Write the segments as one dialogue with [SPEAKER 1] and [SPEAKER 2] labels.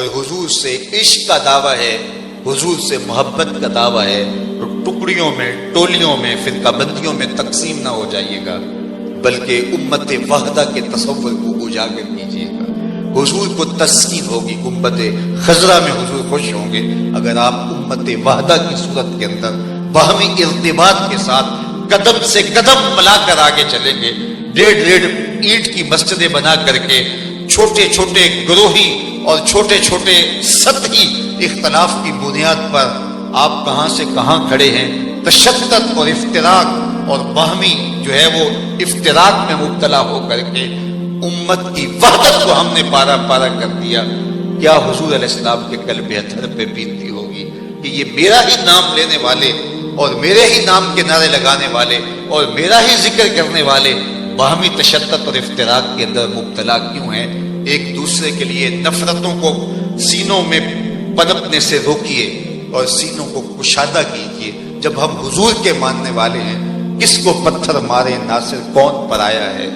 [SPEAKER 1] اگر حضور سے عشق کا دعویٰ ہے، حضور سے محبت کا دعویٰ ہے، تو ٹکڑیوں میں، ٹولیوں میں، فرقہ بندیوں میں تقسیم نہ ہو جائیے گا، بلکہ امت وحدہ کے تصور کو اجاگر کیجیے گا۔ حضور کو تسکین ہوگی، گنبد خضرا میں حضور خوش ہوں گے اگر آپ امت وحدہ کی صورت کے اندر باہمی ارتباط کے ساتھ قدم سے قدم ملا کر آگے چلیں گے۔ ڈیڑھ اینٹ کی مسجدیں بنا کر کے چھوٹے چھوٹے گروہی اور چھوٹے چھوٹے سطحی اختلاف کی بنیاد پر آپ کہاں سے کہاں کھڑے ہیں، تشدد اور افتراق اور باہمی جو ہے وہ افتراق میں مبتلا ہو کر کے امت کی وحدت کو ہم نے پارا پارا کر دیا۔ کیا حضور علیہ السلام کے قلب اطہر پہ بیتتی ہوگی کہ یہ میرا ہی نام لینے والے اور میرے ہی نام کے نعرے لگانے والے اور میرا ہی ذکر کرنے والے باہمی تشدد اور افتراق کے اندر مبتلا کیوں ہیں؟ ایک دوسرے کے لیے نفرتوں کو سینوں میں پنپنے سے روکیے اور سینوں کو کشادہ کیجیے۔ جب ہم حضور کے ماننے والے ہیں، کس کو پتھر مارے ناصر کون پر آیا ہے،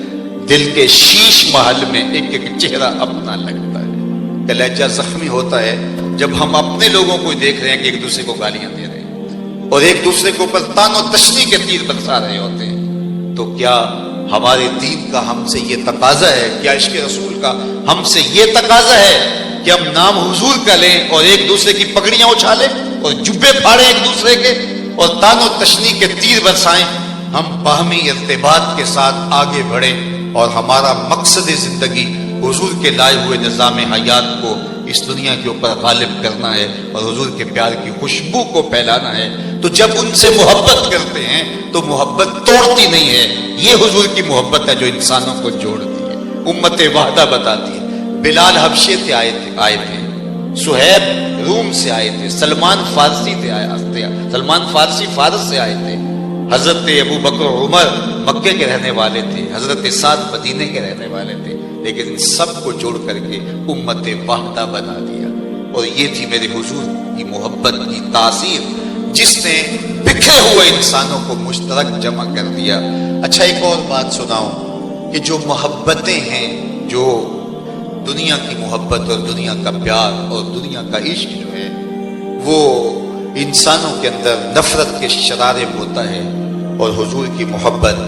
[SPEAKER 1] دل کے شیش محل میں ایک ایک چہرہ اپنا لگتا ہے۔ کلیجہ زخمی ہوتا ہے جب ہم اپنے لوگوں کو دیکھ رہے ہیں کہ ایک دوسرے کو گالیاں دے رہے ہیں اور ایک دوسرے کے اوپر تان و تشنی کے تیر برسا رہے ہوتے ہیں۔ تو کیا ہمارے دین کا ہم سے یہ تقاضا ہے، کیا عشق رسول کا ہم سے یہ تقاضا ہے کہ ہم نام حضور کا لیں اور ایک دوسرے کی پگڑیاں اچھالیں اور جبے پھاڑیں ایک دوسرے کے اور تان و تشنی کے تیر برسائیں؟ ہم باہمی ارتباط کے ساتھ آگے بڑھیں اور ہمارا مقصد زندگی حضور کے لائے ہوئے نظام حیات کو اس دنیا کے اوپر غالب کرنا ہے اور حضور کے پیار کی خوشبو کو پھیلانا ہے۔ تو جب ان سے محبت کرتے ہیں تو محبت توڑتی نہیں ہے، یہ حضور کی محبت ہے جو انسانوں کو جوڑتی ہے، امت وحدہ بتاتی ہے۔ بلال حبشے سے آئے تھے، سہیب روم سے آئے تھے، سلمان فارسی فارس سے آئے تھے، حضرت ابو بکر عمر مکے کے رہنے والے تھے، حضرت سعد مدینے کے رہنے والے تھے، لیکن ان سب کو جوڑ کر کے امت وحدہ بنا دیا۔ اور یہ تھی میرے حضور کی محبت کی تاثیر جس نے بکھرے ہوئے انسانوں کو مشترک جمع کر دیا۔ اچھا ایک اور بات سناؤں کہ جو محبتیں ہیں، جو دنیا کی محبت اور دنیا کا پیار اور دنیا کا عشق جو ہے وہ انسانوں کے اندر نفرت کے شرارے ہوتا ہے، اور حضور کی محبت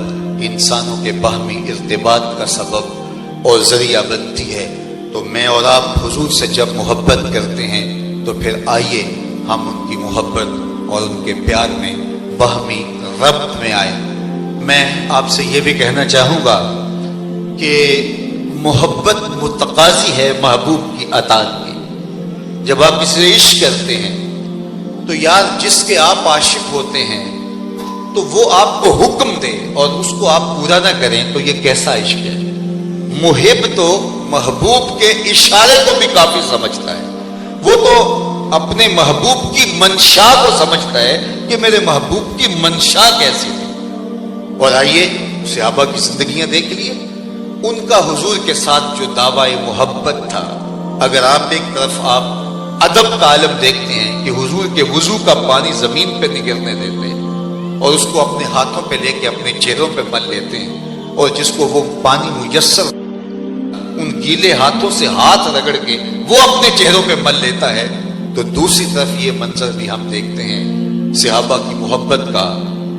[SPEAKER 1] انسانوں کے باہمی ارتباط کا سبب اور ذریعہ بنتی ہے۔ تو میں اور آپ حضور سے جب محبت کرتے ہیں تو پھر آئیے ہم ان کی محبت اور ان کے پیار میں باہمی ربط میں آئیں۔ میں آپ سے یہ بھی کہنا چاہوں گا کہ محبت متقاضی ہے محبوب کی اطاعت کی۔ جب آپ کسی سے عشق کرتے ہیں تو یار جس کے آپ عاشق ہوتے ہیں تو وہ آپ کو حکم دے اور اس کو آپ پورا نہ کریں تو یہ کیسا عشق ہے؟ محب تو محبوب کے اشارے کو بھی کافی سمجھتا ہے، وہ تو اپنے محبوب کی منشا کو سمجھتا ہے کہ میرے محبوب کی منشا کیسی تھی۔ اور آئیے صحابہ کی زندگیاں دیکھ لیے، ان کا حضور کے ساتھ جو دعویٰ محبت تھا، اگر آپ ایک طرف آپ ادب کا عالم دیکھتے ہیں کہ حضور کے وضو کا پانی زمین پہ نگرنے دیتے ہیں اور اس کو اپنے ہاتھوں پہ لے کے اپنے چہروں پہ مل لیتے ہیں، اور جس کو وہ پانی میسر ان گیلے ہاتھوں سے ہاتھ رگڑ کے وہ اپنے چہروں پہ مل لیتا ہے، تو دوسری طرف یہ منظر بھی ہم دیکھتے ہیں صحابہ کی محبت کا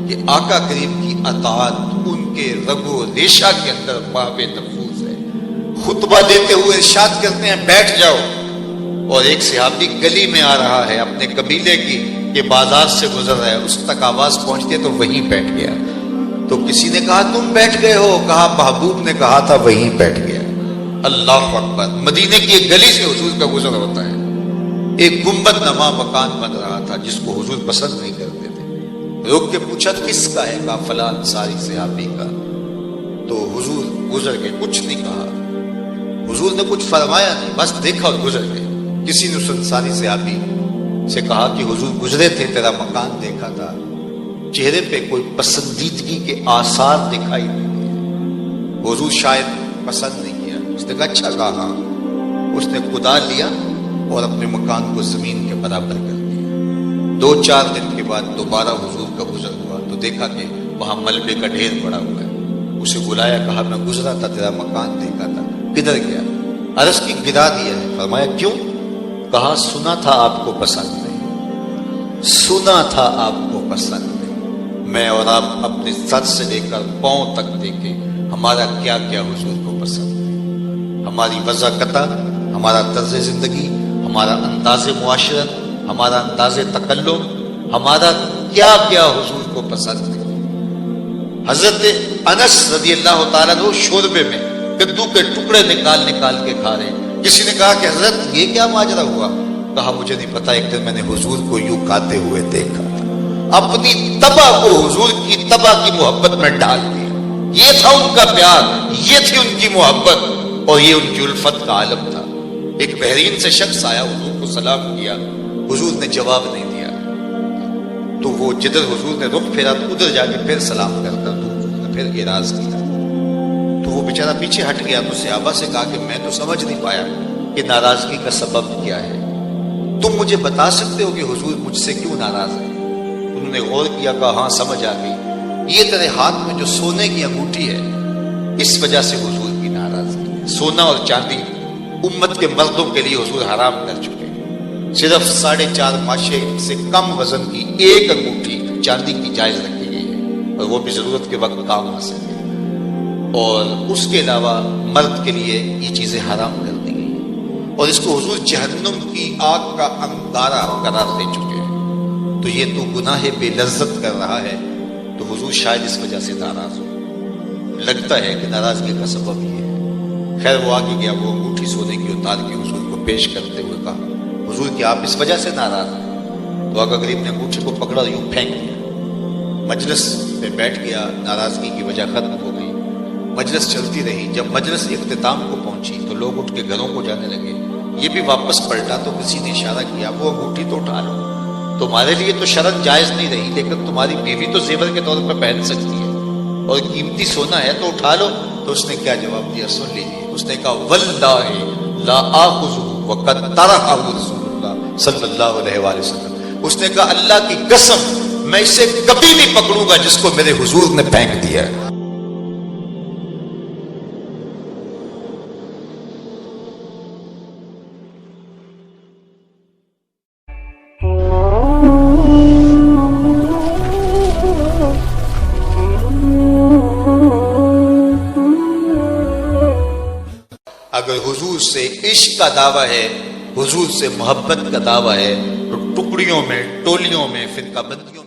[SPEAKER 1] کہ آقا کریم کی اطاعت ان کے رگ و ریشہ کے اندر باب نفوذ ہے۔ خطبہ دیتے ہوئے ارشاد کرتے ہیں بیٹھ جاؤ، اور ایک صحابی گلی میں آ رہا ہے اپنے قبیلے کی کہ بازار سے گزر رہا ہے، اس تک آواز پہنچتی ہے تو وہیں بیٹھ گیا۔ تو کسی نے کہا تم بیٹھ گئے ہو، کہا محبوب نے کہا تھا وہیں بیٹھ گیا۔ اللہ اکبر! مدینے کی ایک گلی سے حضور کا گزر ہوتا ہے، ایک گنبد نما مکان بن رہا تھا جس کو حضور پسند نہیں کرتے تھے۔ روک کے پوچھا کس کا ہے؟ کہا فلاں انصاری صحابی کا۔ تو حضور گزر گئے، کچھ نہیں کہا، حضور نے کچھ فرمایا نہیں، بس دیکھا اور گزر گئے۔ کسی نے اس انصاری صحابی سے کہا کہ حضور گزرے تھے، تیرا مکان دیکھا تھا، چہرے پہ کوئی پسندیدگی کے آثار دکھائی نہیں دیے، حضور شاید پسند نہیں کیا۔ اس نے کہا اچھا کہا ہاں۔ اس نے کدال لیا اور اپنے مکان کو زمین کے برابر کر دیا۔ 2-4 دن کے بعد دوبارہ حضور کا گزر ہوا تو دیکھا کہ وہاں ملبے کا ڈھیر پڑا ہوا ہے۔ اسے بلایا، کہا میں گزرا تھا، تیرا مکان دیکھا تھا، کدھر گیا؟ عرض کی گرا دیا ہے۔ فرمایا کیوں؟ کہا سنا تھا آپ کو پسند نہیں، سنا تھا آپ کو پسند نہیں، میں اور آپ اپنے سر سے لے کر پاؤں تک دیکھیں ہمارا کیا کیا حضور کو پسند ہے، ہماری وضاحت، ہمارا طرز زندگی، ہمارا انداز معاشرت، ہمارا انداز تکلم، ہمارا کیا کیا حضور کو پسند ہے۔ حضرت انس رضی اللہ تعالیٰ عنہ شوربے میں کدو کے ٹکڑے نکال نکال کے کھا رہے ہیں۔ کسی نے کہا کہ حضرت یہ کیا ماجرا ہوا؟ کہا مجھے نہیں پتا، ایک دن میں نے حضور کو یوں کھاتے ہوئے دیکھا تھا، اپنی تبا کو حضور کی تبا کی محبت میں ڈال دیا۔ یہ تھا ان کا پیار، یہ تھی ان کی محبت، اور یہ ان کی الفت کا عالم تھا۔ ایک بحرین سے شخص آیا، حضور کو سلام کیا، حضور نے جواب نہیں دیا، تو وہ جدھر حضور نے رخ پھیرا تو ادھر جا کے پھر سلام کر کر حضور نے پھر اعراض کیا، تو وہ بیچارہ پیچھے ہٹ گیا، تو صحابہ سے کہا کہ میں تو سمجھ نہیں پایا کہ ناراضگی کا سبب کیا ہے، تم مجھے بتا سکتے ہو کہ حضور مجھ سے کیوں ناراض ہے؟ انہوں نے غور کیا، کہا ہاں سمجھ آ گئی، یہ تیرے ہاتھ میں جو سونے کی انگوٹھی ہے اس وجہ سے حضور کی ناراضگی ہے۔ سونا اور چاندی امت کے مردوں کے لیے حضور حرام کر چکے ہیں، صرف 4.5 ماشے سے کم وزن کی ایک انگوٹھی چاندی کی جائز رکھی گئی ہے، اور وہ بھی ضرورت کے وقت کام آ سکے، اور اس کے علاوہ مرد کے لیے یہ چیزیں حرام کر دی گئی ہیں، اور اس کو حضور جہنم کی آگ کا انگارہ قرار دے چکے ہیں۔ تو یہ تو گناہ بے لذت کر رہا ہے، تو حضور شاید اس وجہ سے ناراض ہو، لگتا ہے کہ ناراضگی کا سبب یہ ہے۔ خیر وہ آگے گیا، وہ انگوٹھی سونے کی اتار کے حضور کو پیش کرتے ہوئے کہا حضور کہ آپ اس وجہ سے ناراض ہیں؟ تو آقا کریم نے انگوٹھی کو پکڑا، یوں پھینک دیا، مجلس میں بیٹھ گیا، ناراضگی کی وجہ ختم ہو گئی، مجلس چلتی رہی۔ جب مجلس اختتام کو پہنچی تو لوگ اٹھ کے گھروں کو جانے لگے، یہ بھی واپس پلٹا تو کسی نے اشارہ کیا وہ انگوٹھی تو اٹھا لو، تمہارے لیے تو شرط جائز نہیں رہی، لیکن تمہاری بیوی تو زیور کے طور پر پہن سکتی ہے، اور قیمتی سونا ہے تو اٹھا لو۔ تو اس نے کیا جواب دیا سن لیجیے، اس نے کہا واللہ لا آخذہ وقد طرحہ رسول اللہ صلی اللہ علیہ وآلہ وسلم، اس نے کہا اللہ کی قسم میں اسے کبھی نہیں پکڑوں گا جس کو میرے حضور نے پھینک دیا ہے۔ اگر حضور سے عشق کا دعویٰ ہے، حضور سے محبت کا دعویٰ ہے، تو ٹکڑیوں میں، ٹولیوں میں، فرقہ بندیوں